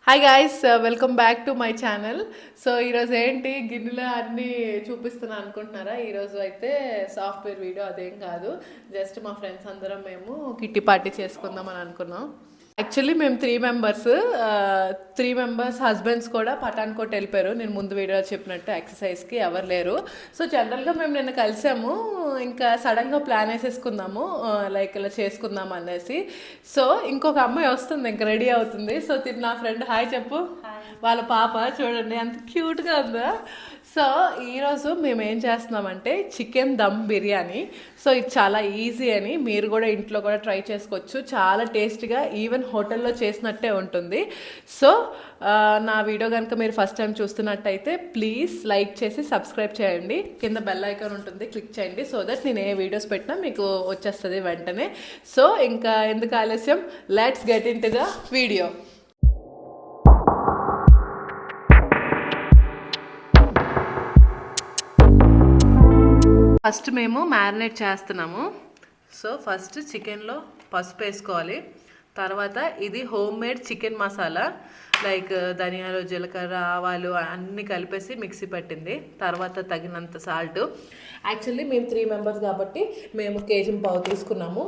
Hi guys, welcome back to my channel. So ఈరోజు ఏంటి గిన్నెలు అన్నీ చూపిస్తున్నా అనుకుంటున్నారా? ఈరోజు అయితే సాఫ్ట్వేర్ వీడియో అదేం కాదు, జస్ట్ మా ఫ్రెండ్స్ అందరం మేము కిట్టి పార్టీ చేసుకుందాం అని అనుకున్నాం. యాక్చువల్లీ మేము త్రీ మెంబర్స్ హస్బెండ్స్ కూడా పఠాన్కోట్ వెళ్ళిపోయారు. నేను ముందు వీడియో చెప్పినట్టు ఎక్సర్సైజ్కి ఎవరు లేరు. సో జనరల్గా మేము నిన్న కలిసాము, ఇంకా సడన్గా ప్లాన్ వేసేసుకుందాము, లైక్ ఇలా చేసుకుందాం అనేసి. సో ఇంకొక అమ్మాయి వస్తుంది, ఇంకా రెడీ అవుతుంది. సో నా ఫ్రెండ్ హాయ్ చెప్పు. వాళ్ళ పాప చూడండి ఎంత క్యూట్గా ఉందో. సో ఈరోజు మేము ఏం చేస్తున్నామంటే చికెన్ దమ్ బిర్యానీ. సో ఇది చాలా ఈజీ అని మీరు కూడా ఇంట్లో కూడా ట్రై చేసుకోవచ్చు. చాలా టేస్టీగా, ఈవెన్ హోటల్లో చేసినట్టే ఉంటుంది. సో నా వీడియో కనుక మీరు ఫస్ట్ టైం చూస్తున్నట్టయితే ప్లీజ్ లైక్ చేసి సబ్స్క్రైబ్ చేయండి. కింద బెల్ ఐకాన్ ఉంటుంది, క్లిక్ చేయండి. సో దట్ నేను ఏ వీడియోస్ పెట్టినా మీకు వచ్చేస్తుంది వెంటనే. సో ఇంకా ఎందుకు ఆలస్యం, let's get in to the video. First మేము మ్యారినేట్ చేస్తున్నాము. సో ఫస్ట్ చికెన్లో పసుపు వేసుకోవాలి. తర్వాత ఇది home made chicken masala, like ధనియాలు, జీలకర్ర, ఆవాలు అన్నీ కలిపేసి మిక్సీ పట్టింది. తర్వాత తగినంత సాల్ట్. యాక్చువల్లీ మేము 3 మెంబర్స్ కాబట్టి మేము కేజీ పావు తీసుకున్నాము.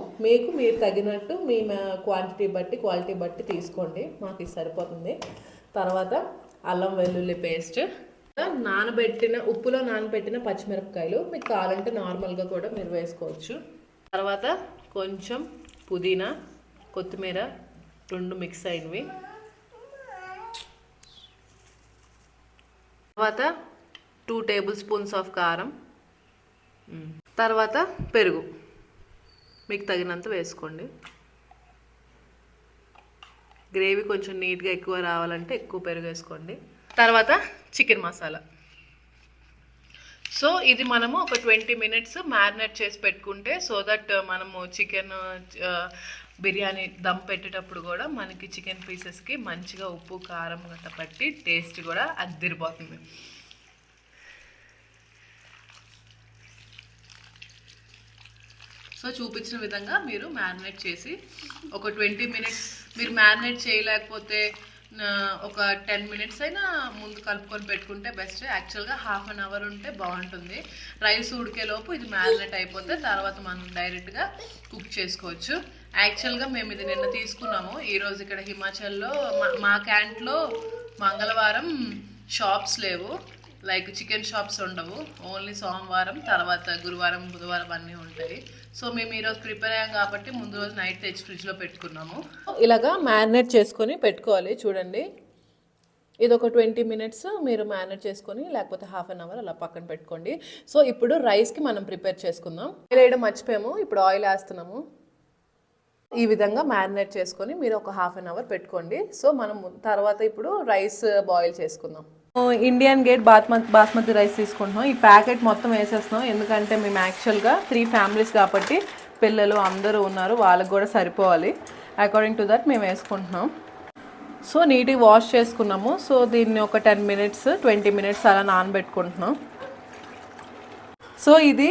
మీరు తగినట్టు మీ క్వాలిటీ బట్టి తీసుకోండి, మాకు ఇది సరిపోతుంది. తర్వాత అల్లం వెల్లుల్లి పేస్ట్, ఉప్పులో నానబెట్టిన పచ్చిమిరపకాయలు, మీకు కావాలంటే నార్మల్గా కూడా మీరు వేసుకోవచ్చు. తర్వాత కొంచెం పుదీనా, కొత్తిమీర 2 మిక్స్ అయినవి. తర్వాత 2 టేబుల్ స్పూన్స్ ఆఫ్ కారం. తర్వాత పెరుగు మీకు తగినంత వేసుకోండి. గ్రేవీ కొంచెం నీట్గా ఎక్కువ రావాలంటే ఎక్కువ పెరుగు వేసుకోండి. తర్వాత చికెన్ మసాలా. సో ఇది మనము ఒక 20 మినిట్స్ మ్యారినేట్ చేసి పెట్టుకుంటే, సో దట్ మనము చికెన్ బిర్యానీ దమ్ పెట్టేటప్పుడు కూడా మనకి చికెన్ పీసెస్కి మంచిగా ఉప్పు కారం గట్ట పట్టి టేస్ట్ కూడా అద్దిరిపోతుంది. సో చూపించిన విధంగా మీరు మ్యారినేట్ చేసి ఒక 20 మినిట్స్, మీరు మ్యారినేట్ చేయలేకపోతే ఒక 10 మినిట్స్ అయినా ముందు కలుపుకొని పెట్టుకుంటే బెస్ట్. యాక్చువల్గా హాఫ్ అన్ అవర్ ఉంటే బాగుంటుంది. రైస్ ఉడికేలోపు ఇది మ్యారినేట్ అయిపోతే తర్వాత మనం డైరెక్ట్గా కుక్ చేసుకోవచ్చు. యాక్చువల్గా మేము ఇది నిన్న తీసుకున్నాము. ఈరోజు ఇక్కడ హిమాచల్లో మా క్యాంట్లో మంగళవారం షాప్స్ లేవు, లైక్ చికెన్ షాప్స్ ఉండవు. ఓన్లీ సోమవారం, తర్వాత గురువారం, బుధవారం అన్నీ ఉంటాయి. సో మేము ఈరోజు ప్రిపేర్ అయ్యాం కాబట్టి ముందు రోజు నైట్ తెచ్చి ఫ్రిడ్జ్లో పెట్టుకున్నాము. ఇలాగా మ్యారినేట్ చేసుకొని పెట్టుకోవాలి. చూడండి, ఇది ఒక 20 మినిట్స్ మీరు మ్యారినేట్ చేసుకొని, లేకపోతే హాఫ్ అన్ అవర్ అలా పక్కన పెట్టుకోండి. సో ఇప్పుడు రైస్కి మనం ప్రిపేర్ చేసుకుందాం. ఆయిల్ వేయడం మర్చిపోయాము, ఇప్పుడు ఆయిల్ వేస్తున్నాము. ఈ విధంగా మ్యారినేట్ చేసుకొని మీరు ఒక హాఫ్ అన్ అవర్ పెట్టుకోండి. సో మనం తర్వాత ఇప్పుడు రైస్ బాయిల్ చేసుకుందాం. ఇండియన్ గేట్ బాస్మతి రైస్ తీసుకుంటున్నాం. ఈ ప్యాకెట్ మొత్తం వేసేస్తున్నాం, ఎందుకంటే మేము యాక్చువల్గా 3 ఫ్యామిలీస్ కాబట్టి పిల్లలు అందరూ ఉన్నారు, వాళ్ళకి కూడా సరిపోవాలి. అకార్డింగ్ టు దట్ మేము వేసుకుంటున్నాం. సో నీట్గా వాష్ చేసుకున్నాము. సో దీన్ని ఒక 10 మినిట్స్ 20 మినిట్స్ అలా నానబెట్టుకుంటున్నాం. సో ఇది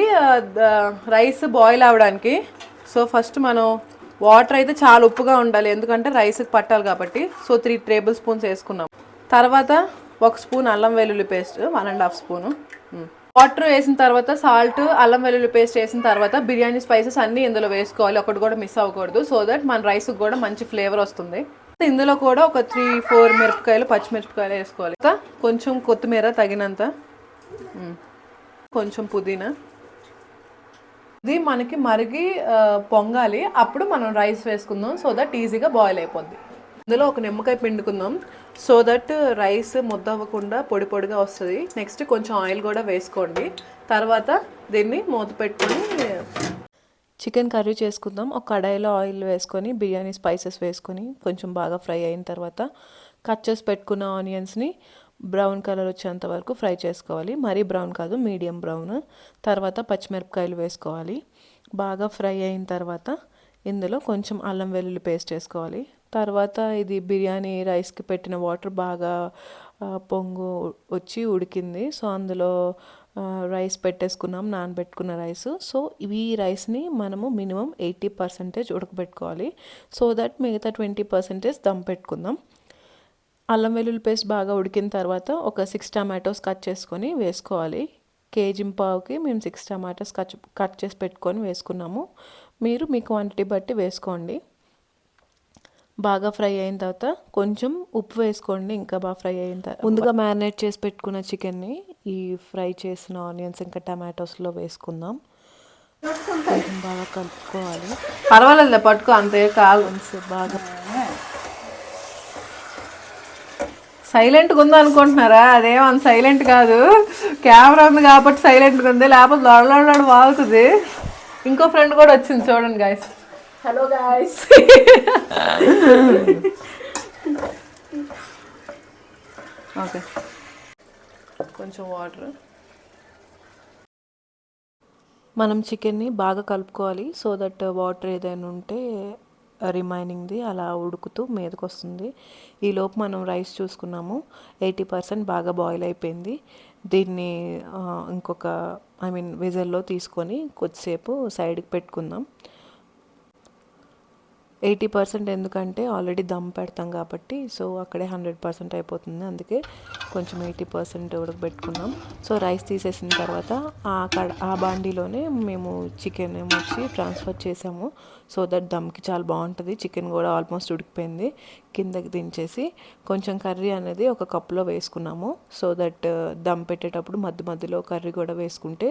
రైస్ బాయిల్ అవ్వడానికి. సో ఫస్ట్ మనం వాటర్ అయితే చాలా ఉప్పుగా ఉండాలి, ఎందుకంటే రైస్కి పట్టాలి కాబట్టి. సో 3 టేబుల్ స్పూన్స్ వేసుకున్నాం. తర్వాత 1 స్పూన్ అల్లం వెల్లుల్లి పేస్ట్, 1.5 స్పూను. వాటర్ వేసిన తర్వాత సాల్ట్, అల్లం వెల్లుల్లి పేస్ట్ వేసిన తర్వాత బిర్యానీ స్పైసెస్ అన్నీ ఇందులో వేసుకోవాలి, ఒకటి కూడా మిస్ అవ్వకూడదు. సో దట్ మన రైస్కి కూడా మంచి ఫ్లేవర్ వస్తుంది. ఇందులో కూడా ఒక 3-4 పచ్చిమిరపకాయలు వేసుకోవాలి. కొంచెం కొత్తిమీర తగినంత, కొంచెం పుదీనా. ఇది మనకి మరిగి పొంగాలి, అప్పుడు మనం రైస్ వేసుకుందాం. సో దట్ ఈజీగా బాయిల్ అయిపోద్ది. ఇందులో ఒక నిమ్మకాయ పిండుకుందాం, సో దట్ రైస్ ముద్ద అవ్వకుండా పొడి పొడిగా వస్తుంది. నెక్స్ట్ కొంచెం ఆయిల్ కూడా వేసుకోండి. తర్వాత దీన్ని మూత పెట్టుకొని చికెన్ కర్రీ చేసుకుందాం. ఒక కడాయిలో ఆయిల్ వేసుకొని బిర్యానీ స్పైసెస్ వేసుకొని కొంచెం బాగా ఫ్రై అయిన తర్వాత కట్ చేసి పెట్టుకున్న ఆనియన్స్ని బ్రౌన్ కలర్ వచ్చేంత వరకు ఫ్రై చేసుకోవాలి. మరీ బ్రౌన్ కాదు, మీడియం బ్రౌన్. తర్వాత పచ్చిమిరపకాయలు వేసుకోవాలి. బాగా ఫ్రై అయిన తర్వాత ఇందులో కొంచెం అల్లం వెల్లుల్లి పేస్ట్ వేసుకోవాలి. తర్వాత ఇది బిర్యానీ రైస్కి పెట్టిన వాటర్ బాగా పొంగు వచ్చి ఉడికింది. సో అందులో రైస్ పెట్టేసుకున్నాం, నానబెట్టుకున్న రైస్. సో ఈ రైస్ని మనము మినిమం 80% ఉడకబెట్టుకోవాలి. సో దట్ మిగతా 20% దమ్ పెట్టుకుందాం. అల్లం వెల్లుల్లి పేస్ట్ బాగా ఉడికిన తర్వాత ఒక 6 టమాటోస్ కట్ చేసుకొని వేసుకోవాలి. కేజీ పావుకి మేము 6 టమాటోస్ కట్ చేసి పెట్టుకొని వేసుకున్నాము. మీరు మీ క్వాంటిటీ బట్టి వేసుకోండి. బాగా ఫ్రై అయిన తర్వాత కొంచెం ఉప్పు వేసుకోండి. ఇంకా బాగా ఫ్రై అయిన తర్వాత ముందుగా మ్యారినేట్ చేసి పెట్టుకున్న చికెన్ని ఈ ఫ్రై చేసిన ఆనియన్స్ ఇంకా టమాటోస్లో వేసుకుందాం. కొంచెం బాగా కలుపుకోవాలి. పర్వాలేదు, పట్టుకో, అంతే కాదు. బాగా సైలెంట్గా ఉంది అనుకుంటున్నారా? అదేం అంత సైలెంట్ కాదు, కెమెరా ఉంది కాబట్టి సైలెంట్గా ఉంది, లేకపోతే లొడలాడు వాగుతుంది. ఇంకో ఫ్రెండ్ కూడా వచ్చింది చూడండి గాయస్. Hello guys. ఓకే, కొంచెం వాటర్. మనం చికెన్ని బాగా కలుపుకోవాలి. సో దట్ వాటర్ ఏదైనా ఉంటే రిమైనింగ్ది అలా ఉడుకుతూ మీదకి వస్తుంది. ఈలోపు మనం రైస్ చూసుకున్నాము, 80% బాగా బాయిల్ అయిపోయింది. దీన్ని ఇంకొక విజిల్లో తీసుకొని కొద్దిసేపు సైడ్కి పెట్టుకుందాం. 80% ఎందుకంటే ఆల్రెడీ దమ్ పెడతాం కాబట్టి, సో అక్కడే 100% అయిపోతుంది. అందుకే కొంచెం 80% ఉడకబెట్టుకున్నాం. సో రైస్ తీసేసిన తర్వాత ఆ బాండీలోనే మేము చికెన్ వచ్చి ట్రాన్స్ఫర్ చేసాము. సో దట్ దమ్కి చాలా బాగుంటుంది. చికెన్ కూడా ఆల్మోస్ట్ ఉడికిపోయింది. కిందకి దించేసి కొంచెం కర్రీ అనేది ఒక కప్లో వేసుకున్నాము. సో దట్ దమ్ పెట్టేటప్పుడు మధ్య మధ్యలో కర్రీ కూడా వేసుకుంటే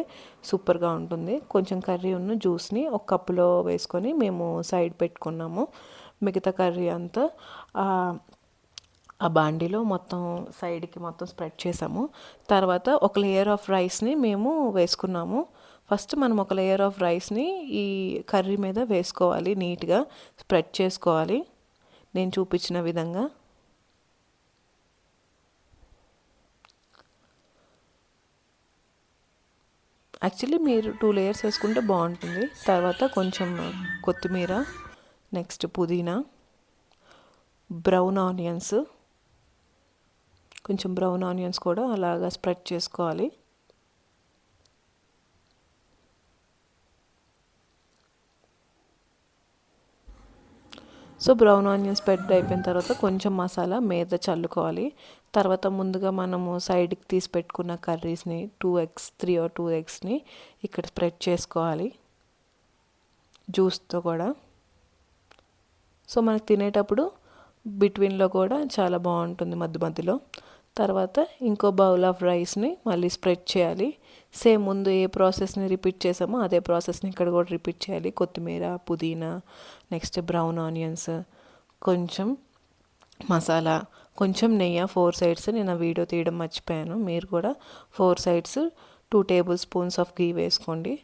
సూపర్గా ఉంటుంది. కొంచెం కర్రీ ఉన్న జ్యూస్ని ఒక కప్పులో వేసుకొని మేము సైడ్ పెట్టుకున్నాము. మిగతా కర్రీ అంతా ఆ బాండీలో మొత్తం సైడ్కి మొత్తం స్ప్రెడ్ చేసాము. తర్వాత ఒక లేయర్ ఆఫ్ రైస్ని మేము వేసుకున్నాము. ఫస్ట్ మనం ఒక లేయర్ ఆఫ్ రైస్ని ఈ కర్రీ మీద వేసుకోవాలి, నీట్గా స్ప్రెడ్ చేసుకోవాలి నేను చూపించిన విధంగా. యాక్చువల్లీ మీరు 2 లేయర్స్ వేసుకుంటే బాగుంటుంది. తర్వాత కొంచెం కొత్తిమీర, నెక్స్ట్ పుదీనా, బ్రౌన్ ఆనియన్స్, కొంచెం బ్రౌన్ ఆనియన్స్ కూడా అలాగా స్ప్రెడ్ చేసుకోవాలి. సో బ్రౌన్ ఆనియన్స్ స్ప్రెడ్ అయిపోయిన తర్వాత కొంచెం మసాలా మీద చల్లుకోవాలి. తర్వాత ముందుగా మనము సైడ్కి తీసి పెట్టుకున్న కర్రీస్ని 2 eggs 3 or 2 eggsని ఇక్కడ స్ప్రెడ్ చేసుకోవాలి జ్యూస్తో కూడా. సో మనకు తినేటప్పుడు బిట్వీన్లో కూడా చాలా బాగుంటుంది మధ్య మధ్యలో. తర్వాత ఇంకో బౌల్ ఆఫ్ రైస్ని మళ్ళీ స్ప్రెడ్ చేయాలి. సేమ్ ముందు ఏ ప్రాసెస్ని రిపీట్ చేసామో అదే ప్రాసెస్ని ఇక్కడ కూడా రిపీట్ చేయాలి. కొత్తిమీర, పుదీనా, నెక్స్ట్ బ్రౌన్ ఆనియన్స్, కొంచెం మసాలా, కొంచెం నెయ్యి 4 sides. నేను ఆ వీడియో తీయడం మర్చిపోయాను. మీరు కూడా 4 sides 2 tablespoons ఆఫ్ ఘీ వేసుకోండి.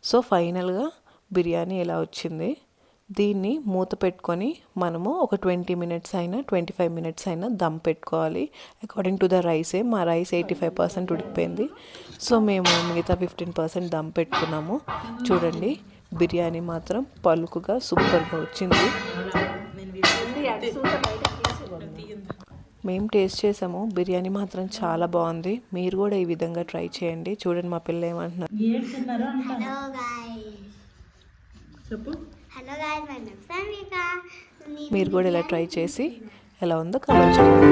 సో ఫైనల్గా బిర్యానీ ఇలా వచ్చింది. దీన్ని మూత పెట్టుకొని మనము ఒక 20 minutes అయినా 25 minutes అయినా దమ్ పెట్టుకోవాలి. అకార్డింగ్ టు ద రైసే. మా రైస్ 85% ఉడికిపోయింది. సో మేము మిగతా 15% దమ్ పెట్టుకున్నాము. చూడండి, బిర్యానీ మాత్రం పలుకుగా సూపర్గా వచ్చింది. మేము టేస్ట్ చేసాము, బిర్యానీ మాత్రం చాలా బాగుంది. మీరు కూడా ఈ విధంగా ట్రై చేయండి. చూడండి మా పిల్ల ఏమంటున్నారు. మీరు కూడా ఇలా ట్రై చేసి ఎలా ఉందో కామెంట్ చేయండి.